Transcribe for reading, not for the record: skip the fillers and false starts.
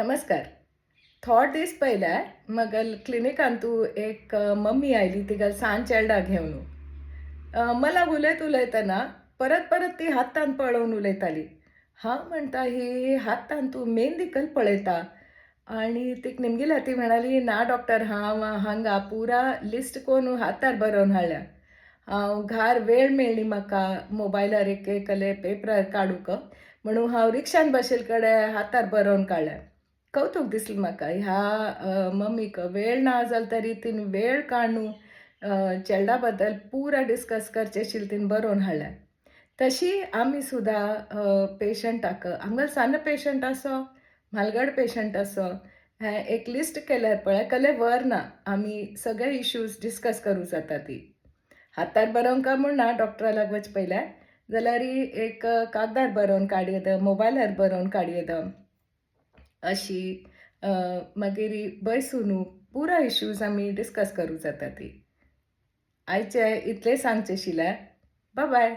नमस्कार. थोडे दीस पयल्यार म्हगेल क्लिनिकान तूं एक मम्मी आयली तिगेल सांज चेडा घेवन. मला उलयतना परत परत ती हातान पळोवन उलयताली. हांव म्हणटा ही हातान तूं मेंदीकल पळयता आणि तिक निमगेल्या ती म्हणाली, "ना डॉक्टर हांव हांगा पुरा लिस्ट कोन्न हातार बरोवन हाडल्या. हांव घार वेळ मेळ्ळी म्हाका मोबायलार एक पेपरार काडूंक म्हणून हांव रिक्षान बशिल्ले कडेन हातार बरोवन काडल्या." कौतूक दिसलें म्हाका ह्या मम्मीक वेळ ना जाल्यार तरी तिन वेळ काडून चेडा बद्दल पुरा डिस्कस करचें आशिल्लें तिन बरोवन हाडल्या. तशी आमी सुद्दां पेशंटाक आमगेलो सान्न पेशंट आसो, म्हालगड पेशंट आसो, हें एक लिस्ट केल्यार पळय कसलें वर ना आमी सगळे इश्यूज डिस्कस करूं जाता ती. हातार बरोवंक म्हूण ना डॉक्टरा लागीं वच पयल्यार जाल्यार एक कागदार बरोवन काडूं येता, मोबायलार बरोवन काडूं येता. अशी मागीर बसून पुरा इश्यूज आमी डिस्कस करूं जाता ती. आयचे इतलें सांगचें आशिल्लें. Bye bye.